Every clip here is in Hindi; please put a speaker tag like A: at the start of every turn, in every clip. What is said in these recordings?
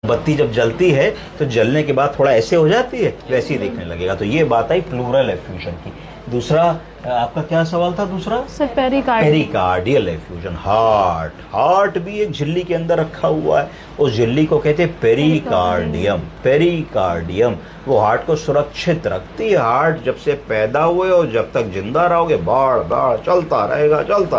A: बत्ती जब जलती है तो जलने के बाद थोड़ा ऐसे हो जाती है, वैसे ही दिखने लगेगा। तो ये बात आई प्लूरल एफ्यूजन की। दूसरा आपका क्या सवाल था दूसरा?
B: Sir
A: pericardial effusion. हार्ट भी एक झिल्ली के अंदर रखा हुआ है, उस झिल्ली को कहते हैं पेरिकार्डियम। वो हार्ट को सुरक्षित रखती है। हार्ट जब से पैदा हुए और जब तक जिंदा रहोगे बार बार चलता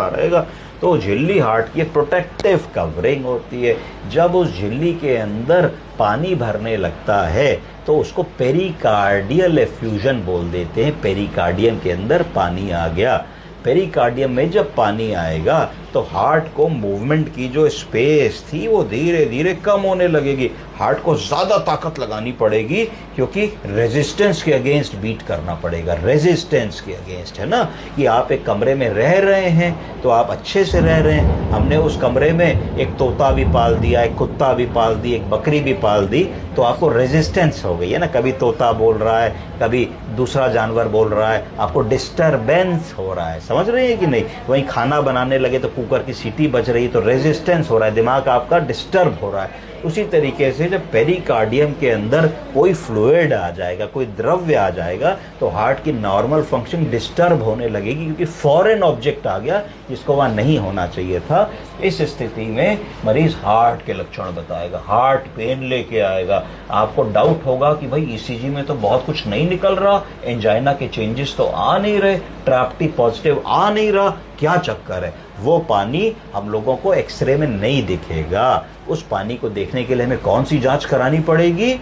A: रहेगा। तो झिल्ली हार्ट की प्रोटेक्टिव कवरिंग होती है। जब उस झिल्ली के अंदर पानी भरने लगता है तो उसको पेरिकार्डियल एफ्यूजन बोल देते हैं। पेरिकार्डियम के अंदर पानी आ गया। पेरिकार्डियम में जब पानी आएगा तो हार्ट को मूवमेंट की जो स्पेस थी वो धीरे धीरे कम होने लगेगी। हार्ट को ज्यादा ताकत लगानी पड़ेगी क्योंकि रेजिस्टेंस के अगेंस्ट बीट करना पड़ेगा। रेजिस्टेंस के अगेंस्ट, है ना, कि आप एक कमरे में रह रहे हैं तो आप अच्छे से रह रहे हैं। हमने उस कमरे में एक तोता भी पाल दिया, एक कुत्ता भी पाल दी, एक बकरी भी पाल दी, तो आपको रेजिस्टेंस हो गई है ना। कभी तोता बोल रहा है, कभी दूसरा जानवर बोल रहा है, आपको डिस्टरबेंस हो रहा है। समझ रहे हैं कि नहीं? वहीं खाना बनाने लगे तो कुकर की सीटी बज रही है तो रेजिस्टेंस हो रहा है, दिमाग आपका डिस्टर्ब हो रहा है। उसी तरीके से जब पेरिकार्डियम के अंदर कोई फ्लूइड आ जाएगा, कोई द्रव्य आ जाएगा, तो हार्ट की नॉर्मल फंक्शन डिस्टर्ब होने लगेगी क्योंकि फॉरेन ऑब्जेक्ट आ गया जिसको वहां नहीं होना चाहिए था। इस स्थिति में मरीज हार्ट के लक्षण बताएगा, हार्ट पेन लेके आएगा। आपको डाउट होगा कि भाई ईसीजी में तो बहुत कुछ नहीं निकल रहा, एंजाइना के चेंजेस तो आ नहीं रहे, ट्रैप्टी पॉजिटिव आ नहीं रहा, क्या चक्कर है? वो पानी हम लोगों को एक्सरे में नहीं दिखेगा। उस पानी को देखने के लिए हमें कौन सी जांच करानी पड़ेगी?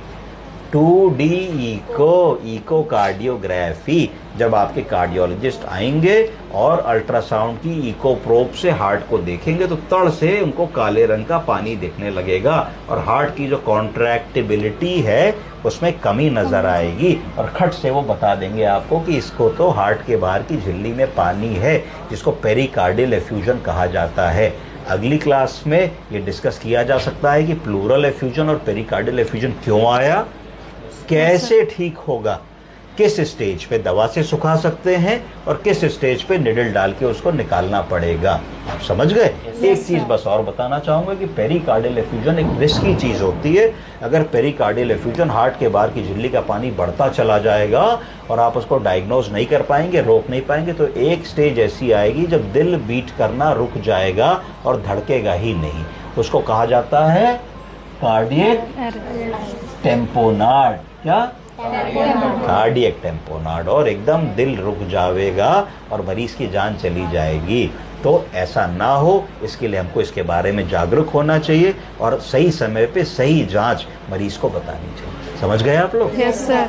A: 2D echocardiography. जब आपके कार्डियोलॉजिस्ट आएंगे और अल्ट्रासाउंड की इको प्रोब से हार्ट को देखेंगे तो तड़ से उनको काले रंग का पानी दिखने लगेगा और हार्ट की जो कॉन्ट्रैक्टिबिलिटी है उसमें कमी नजर आएगी और खट से वो बता देंगे आपको कि इसको तो हार्ट के बाहर की झिल्ली में पानी है, जिसको पेरिकार्डियल एफ्यूजन कहा जाता है। अगली क्लास में ये डिस्कस किया जा सकता है कि प्लूरल एफ्यूजन और पेरिकार्डियल एफ्यूजन क्यों आया, कैसे ठीक होगा, किस स्टेज पे दवा से सुखा सकते हैं और किस स्टेज पे निडल डाल के उसको निकालना पड़ेगा। आप समझ गए? एक चीज बस और बताना चाहूंगा कि पेरिकार्डियल एफ्यूजन एक रिस्की चीज होती है। अगर पेरिकार्डियल एफ्यूजन हार्ट के बाहर की झिल्ली का पानी बढ़ता चला जाएगा और आप उसको डायग्नोज नहीं कर पाएंगे, रोक नहीं पाएंगे, तो एक स्टेज ऐसी आएगी जब दिल बीट करना रुक जाएगा और धड़केगा ही नहीं। उसको कहा जाता है कार्डियक टेम्पोनाड। क्या? Cardiac tamponade. और एकदम दिल रुक जाएगा और मरीज की जान चली जाएगी। तो ऐसा ना हो, इसके लिए हमको इसके बारे में जागरूक होना चाहिए और सही समय पे सही जांच मरीज को बतानी चाहिए। समझ गए आप लोग?
B: Yes sir.